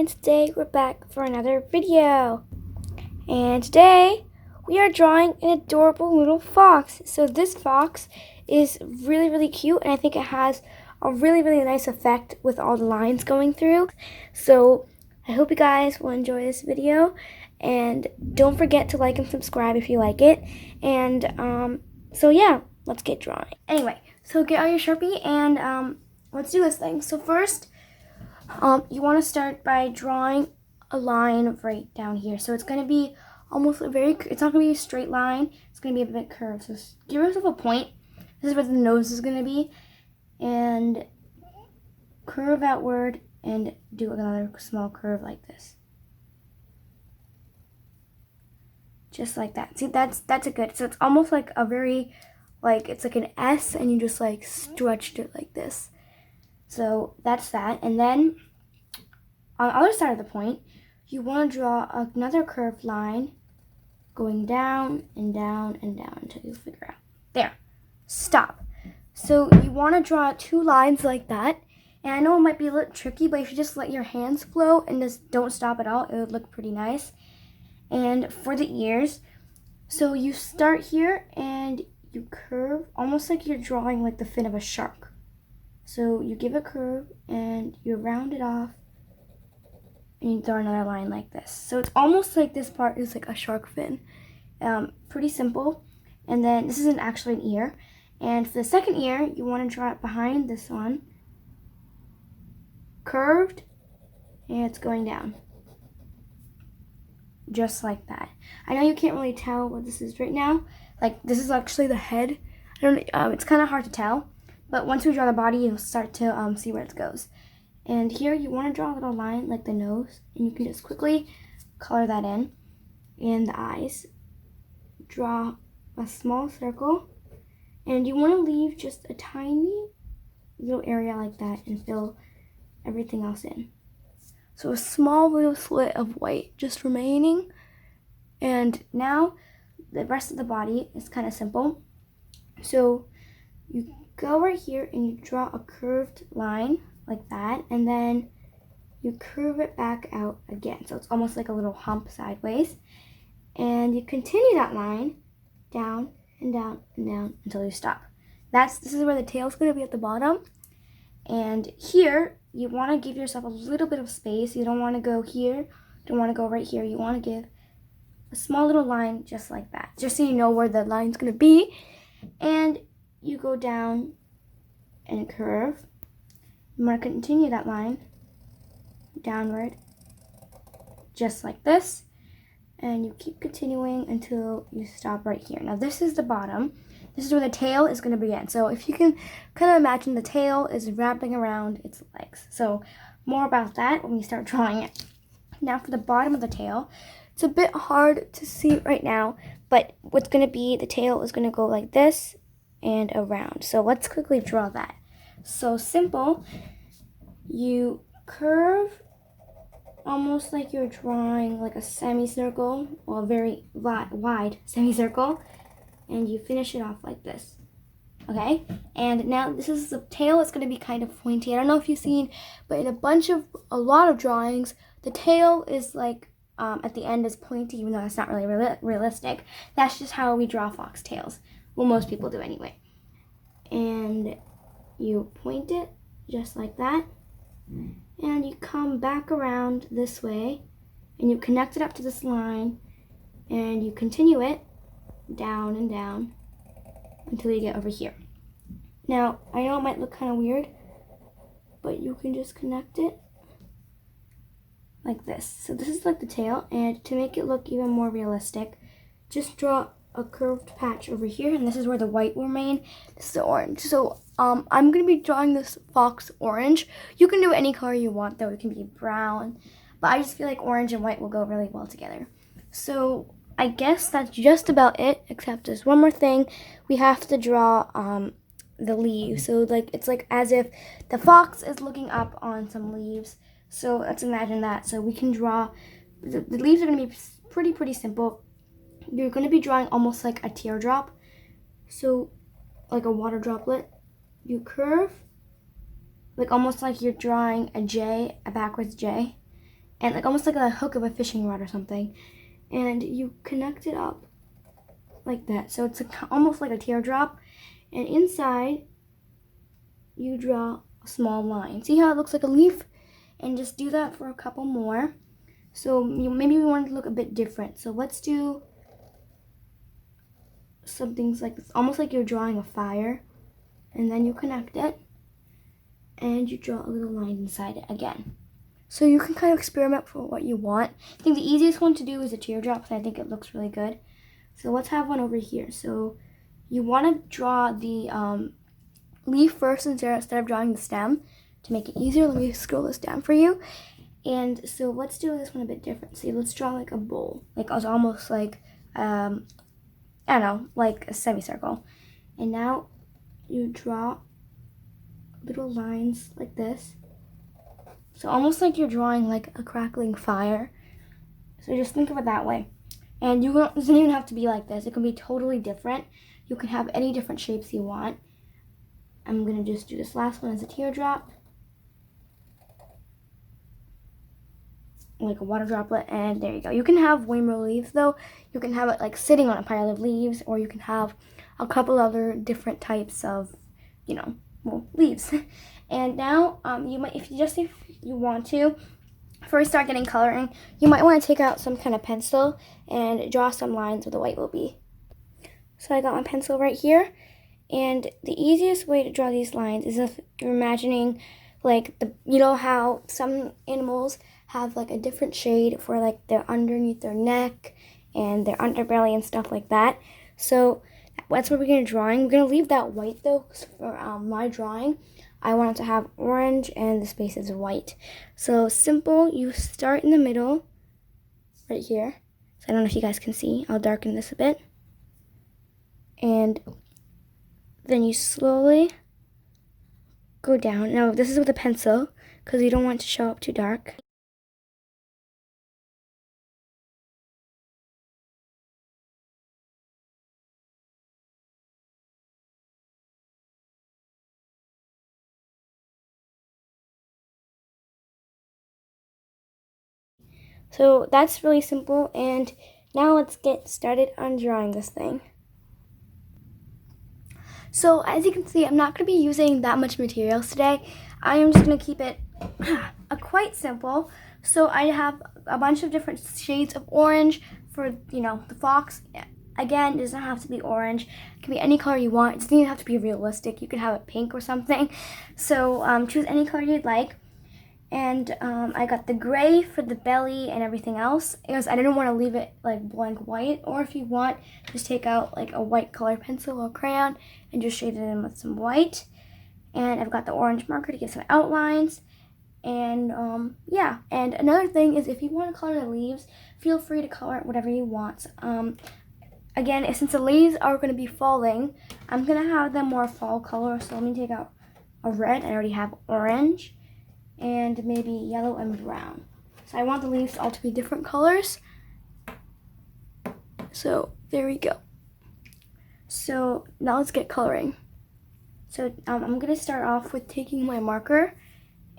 and today we're back for another video. And today we are drawing an adorable little fox. So this fox is really cute, and I think it has a really nice effect with all the lines going through. So I hope you guys will enjoy this video, and don't forget to like and subscribe if you like it. And so yeah, let's get drawing. Anyway, so get out your Sharpie and let's do this thing. So first, you want to start by drawing a line right down here. So it's going to be almost it's not going to be a straight line. It's going to be a bit curved. So give yourself a point. This is where the nose is going to be. And curve outward and do another small curve like this. Just like that. See, that's a good. So it's almost like a very, it's like an S, and you just like stretched it like this. So that's that. And then on the other side of the point, you want to draw another curved line going down and down and down until you figure out. There. Stop. So you want to draw two lines like that. And I know it might be a little tricky, but if you just let your hands flow and just don't stop at all, it would look pretty nice. And for the ears, so you start here and you curve almost like you're drawing like the fin of a shark. So you give a curve and you round it off and you draw another line like this. So it's almost like this part is like a shark fin. Pretty simple. And then this isn't actually an ear. And for the second ear, you want to draw it behind this one. Curved, and it's going down. Just like that. I know you can't really tell what this is right now. Like, this is actually the head. It's kind of hard to tell. But once we draw the body, you'll start to see where it goes. And here you want to draw a little line like the nose, and you can just quickly color that in. And the eyes. Draw a small circle, and you want to leave just a tiny little area like that and fill everything else in. So a small little slit of white just remaining. And now the rest of the body is kind of simple. So you go right here and you draw a curved line like that, and then you curve it back out again. So it's almost like a little hump sideways. And you continue that line down and down and down until you stop. This is where the tail is going to be at the bottom. And here, you want to give yourself a little bit of space. You don't want to go here, don't want to go right here. You want to give a small little line just like that, just so you know where the line's going to be. And you go down and curve. You want to continue that line downward, just like this. And you keep continuing until you stop right here. Now this is the bottom. This is where the tail is going to begin. So if you can kind of imagine, the tail is wrapping around its legs. So more about that when we start drawing it. Now for the bottom of the tail, it's a bit hard to see right now, but what's going to be, the tail is going to go like this and around. So let's quickly draw that. So simple, you curve almost like you're drawing like a semicircle, or a very wide semicircle, and you finish it off like this. Okay, and now this is the tail. It's going to be kind of pointy. I don't know if you've seen, but in a lot of drawings, the tail is like at the end is pointy, even though that's not really realistic. That's just how we draw fox tails. Well, most people do anyway. And you point it just like that. And you come back around this way, and you connect it up to this line, and you continue it down and down until you get over here. Now, I know it might look kind of weird, but you can just connect it like this. So this is like the tail, and to make it look even more realistic, just draw a curved patch over here, and this is where the white will remain. This is the orange. So I'm going to be drawing this fox orange. You can do any color you want, though. It can be brown, but I just feel like orange and white will go really well together. So I guess that's just about it, except there's one more thing. We have to draw the leaves. So it's like as if the fox is looking up on some leaves. So let's imagine that. So we can draw, the leaves are going to be pretty simple. You're going to be drawing almost like a teardrop, so like a water droplet. You curve, like almost like you're drawing a J, a backwards J, and like almost like a hook of a fishing rod or something. And you connect it up like that. So it's almost like a teardrop. And inside, you draw a small line. See how it looks like a leaf? And just do that for a couple more. So maybe we want it to look a bit different. So let's do some things like this, almost like you're drawing a fire. And then you connect it, and you draw a little line inside it again. So you can kind of experiment for what you want. I think the easiest one to do is a teardrop, because I think it looks really good. So let's have one over here. So you want to draw the leaf first instead of drawing the stem to make it easier. Let me scroll this down for you. And so let's do this one a bit different. See, let's draw like a bowl, like it's almost like I don't know, like a semicircle. And now you draw little lines like this. So almost like you're drawing like a crackling fire. So just think of it that way. And it doesn't even have to be like this. It can be totally different. You can have any different shapes you want. I'm going to just do this last one as a teardrop. Like a water droplet, and there you go. You can have way more leaves though. You can have it like sitting on a pile of leaves, or you can have a couple other different types of, well, leaves. And now you might, if you want to, before you start getting coloring, you might want to take out some kind of pencil and draw some lines where the white will be. So I got my pencil right here, and the easiest way to draw these lines is if you're imagining like how some animals have like a different shade for like their underneath their neck and their underbelly and stuff like that. So that's what we're going to drawing. We're going to leave that white though, for my drawing. I want it to have orange and the space is white. So simple, you start in the middle, right here. So I don't know if you guys can see. I'll darken this a bit. And then you slowly go down. Now this is with a pencil, because you don't want it to show up too dark. So that's really simple, and now let's get started on drawing this thing. So as you can see, I'm not going to be using that much materials today. I am just going to keep it quite simple. So I have a bunch of different shades of orange for, the fox. Again, it doesn't have to be orange. It can be any color you want. It doesn't even have to be realistic. You could have it pink or something. So choose any color you'd like. And I got the gray for the belly and everything else, because I didn't want to leave it like blank white. Or if you want, just take out like a white color pencil or crayon and just shade it in with some white. And I've got the orange marker to give some outlines. And yeah, and another thing is, if you want to color the leaves, feel free to color it whatever you want. Again, since the leaves are going to be falling, I'm going to have them more fall color. So let me take out a red. I already have orange. And maybe yellow and brown. So I want the leaves all to be different colors. So there we go. So now let's get coloring. So I'm going to start off with taking my marker,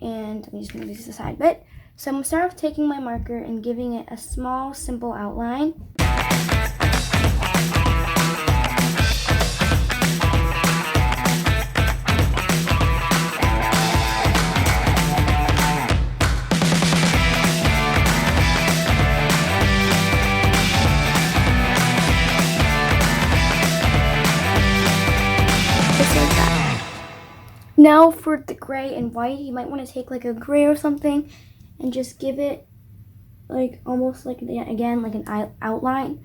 and I'm just going to use the side bit. So I'm going to start off taking my marker and giving it a small, simple outline. Now for the gray and white, you might want to take like a gray or something and just give it like almost like, again, like an outline.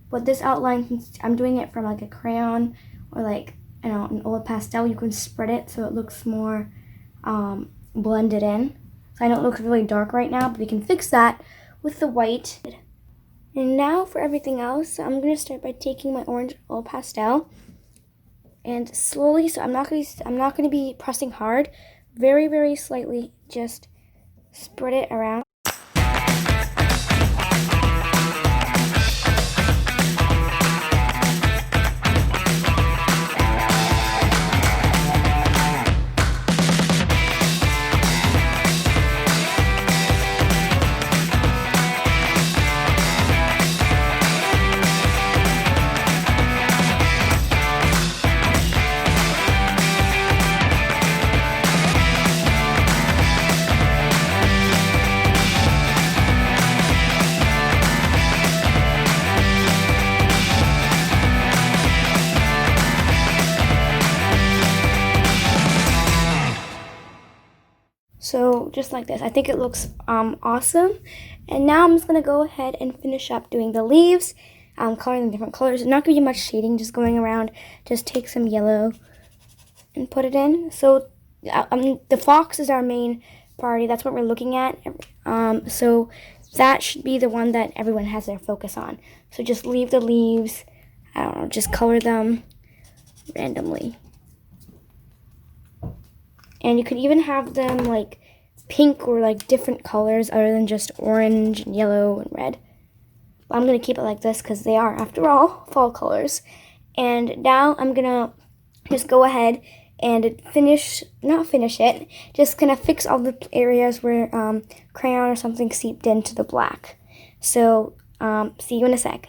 But this outline, since I'm doing it from like a crayon or like, an old pastel, you can spread it so it looks more blended in. So I know it looks really dark right now, but we can fix that with the white. And now for everything else, so I'm going to start by taking my orange old pastel. And slowly, so I'm not going to be pressing hard, very, very slightly, just spread it around. So just like this. I think it looks awesome. And now I'm just going to go ahead and finish up doing the leaves, coloring the different colors. Not going to be much shading, just going around. Just take some yellow and put it in. So the fox is our main priority. That's what we're looking at. So that should be the one that everyone has their focus on. So just leave the leaves, I don't know, just color them randomly. And you could even have them like pink or like different colors other than just orange and yellow and red. But I'm going to keep it like this because they are, after all, fall colors. And now I'm going to just go ahead and not finish it, just gonna fix all the areas where crayon or something seeped into the black. So see you in a sec.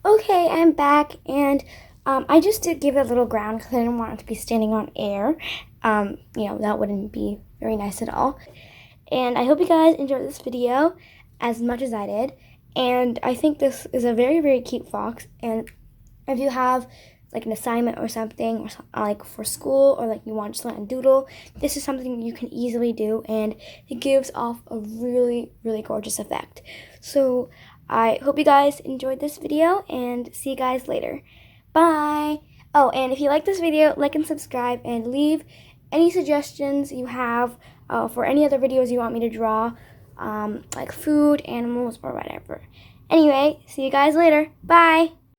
Okay, I'm back, and I just did give it a little ground because I didn't want it to be standing on air. That wouldn't be very nice at all. And I hope you guys enjoyed this video as much as I did. And I think this is a very, very cute fox. And if you have like an assignment or something, or like for school, or like you want to learn and doodle, this is something you can easily do, and it gives off a really, really gorgeous effect. So I hope you guys enjoyed this video, and see you guys later. Bye! Oh, and if you like this video, like and subscribe, and leave any suggestions you have for any other videos you want me to draw, like food, animals, or whatever. Anyway, see you guys later. Bye!